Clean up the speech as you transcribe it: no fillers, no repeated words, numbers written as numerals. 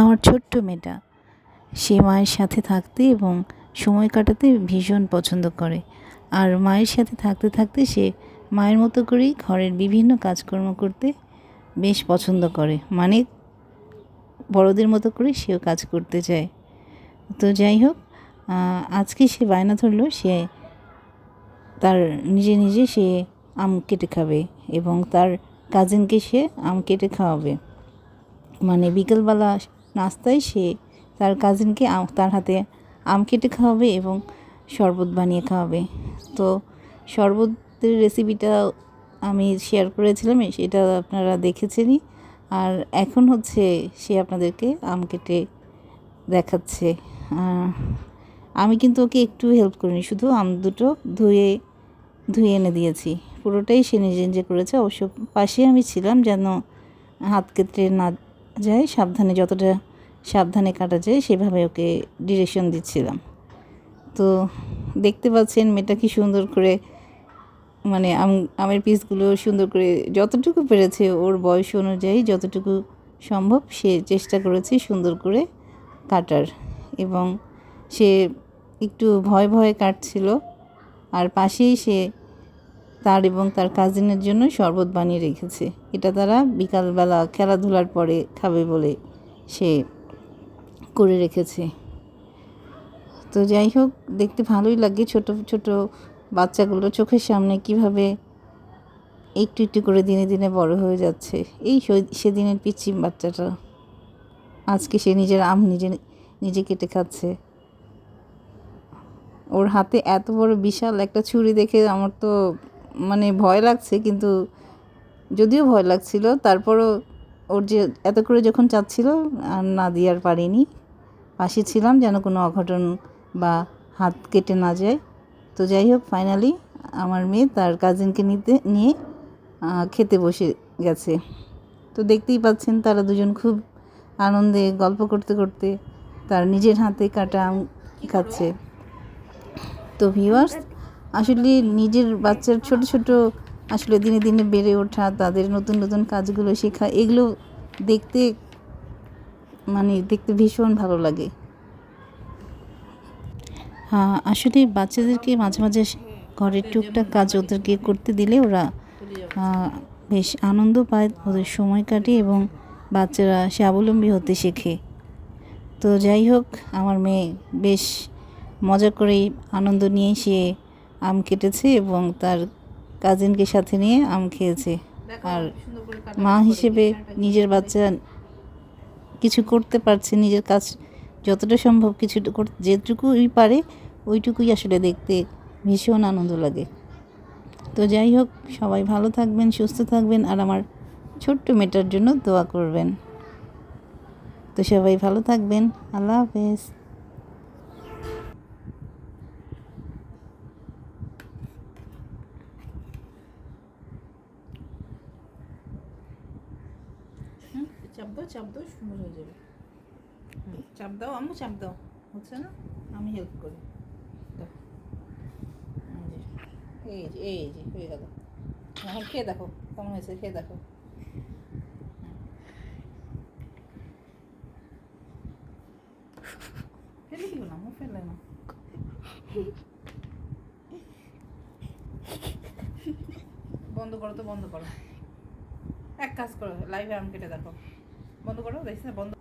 আমার ছোট্ট মেয়েটা সে মায়ের সাথে থাকতে এবং সময় কাটাতে ভীষণ পছন্দ করে। আর মায়ের সাথে থাকতে থাকতে সে মায়ের মতো করেই ঘরের বিভিন্ন কাজকর্ম করতে বেশ পছন্দ করে, মানে বড়দের মতো করে সেও কাজ করতে চায়। তো যাই হোক, আজকে সে বায়না ধরলো সে তার নিজে নিজে সে আম কেটে খাবে এবং তার কাজিনকে সে আম কেটে খাওয়াবে। মানে বিকেলবেলা নাস্তায় সে তার কাজিনকে তার হাতে আম কেটে খাওয়াবে এবং শরবত বানিয়ে খাওয়াবে। তো শরবতের রেসিপিটা আমি শেয়ার করেছিলাম, সেটা আপনারা দেখেছেনই। আর এখন হচ্ছে সে আপনাদেরকে আম কেটে দেখাচ্ছে। আমি কিন্তু ওকে একটু হেল্প করিনি, শুধু আম দুটো ধুয়ে এনে দিয়েছি। পুরোটাই সে নিজে নিজে করেছে। অবশ্য পাশে আমি ছিলাম যেন হাত কেটে না যায়, সাবধানে, যতটা সাবধানে কাটা যায় সেভাবে ওকে ডিরেকশন দিচ্ছিলাম। তো দেখতে পাচ্ছেন মেয়েটা কি সুন্দর করে, মানে আমের পিসগুলো সুন্দর করে যতটুকু পেরেছে ওর বয়স অনুযায়ী যতটুকু সম্ভব সে চেষ্টা করেছে সুন্দর করে কাটার। এবং সে একটু ভয় ভয়ে কাটছিল। আর পাশেই সে তার এবং তার কাজিনের জন্য শরবত বানিয়ে রেখেছে। এটা তারা বিকালবেলা খেলাধুলার পরে খাবে বলে সে করে রেখেছে। তো যাই হোক, দেখতে ভালোই লাগে ছোট ছোট বাচ্চাগুলো চোখের সামনে কিভাবে একটু একটু করে দিনে দিনে বড় হয়ে যাচ্ছে। এই সেদিনের পিচ্চি বাচ্চাটা আজকে সে নিজের আম নিজে কেটে খাচ্ছে। ওর হাতে এত বড় বিশাল একটা ছুরি দেখে আমার তো মানে ভয় লাগছে, কিন্তু যদিও ভয় লাগছিল তারপরও ওর যে এত করে যখন চাচ্ছিল আর না দিয়ে আর পারিনি। পাশে ছিলাম যেন কোনো অঘটন বা হাত কেটে না যায়। তো যাই হোক, ফাইনালি আমার মেয়ে তার কাজিনকে নিয়ে খেতে বসে গেছে। তো দেখতেই পাচ্ছেন তারা দুজন খুব আনন্দে গল্প করতে করতে তার নিজের হাতে কাটা আম খাচ্ছে। তো ভিউয়ার্স, আসলে নিজের বাচ্চার ছোট ছোট আসলে দিনে দিনে বেড়ে ওঠা, তাদের নতুন নতুন কাজগুলো শেখা, এগুলো দেখতে ভীষণ ভালো লাগে। আসলে বাচ্চাদেরকে মাঝে মাঝে ঘরের টুকটাক কাজ ওদেরকে করতে দিলে ওরা বেশ আনন্দ পায়, ওদের সময় কাটে এবং বাচ্চারা স্বাবলম্বী হতে শেখে। তো যাই হোক, আমার মেয়ে বেশ মজা করেই আনন্দ নিয়ে সে আম কেটেছে এবং তার কাজিনকে সাথে নিয়ে আম খেয়েছে। আর মা হিসেবে নিজের বাচ্চা কিছু করতে পারছে, নিজের কাজ যতটা সম্ভব কিছু যেটুকুই পারে ওইটুকুই আসলে দেখতে ভীষণ আনন্দ লাগে। তো যাই হোক, সবাই ভালো থাকবেন, সুস্থ থাকবেন, আর আমার ছোট্ট মেয়েটার জন্য দোয়া করবেন। তো সবাই ভালো থাকবেন। আল্লাহ হাফেজ। চাপ দাও সুন্দর হয়ে যাবে। চাপ দাও আম্মু, চাপ দাও। হচ্ছে না, আমি হেল্প করি। এই যে হয়ে গেল। এখন খেয়ে দেখো কেমন হয়েছে, খেয়ে দেখো। ফেলে দিও না, মুখ ফেলে না। বন্ধ করো তো, বন্ধ করো। এক কাজ করো, লাইভে আম কেটে দেখো। বন্ধ করো, দেখছি না, বন্ধ।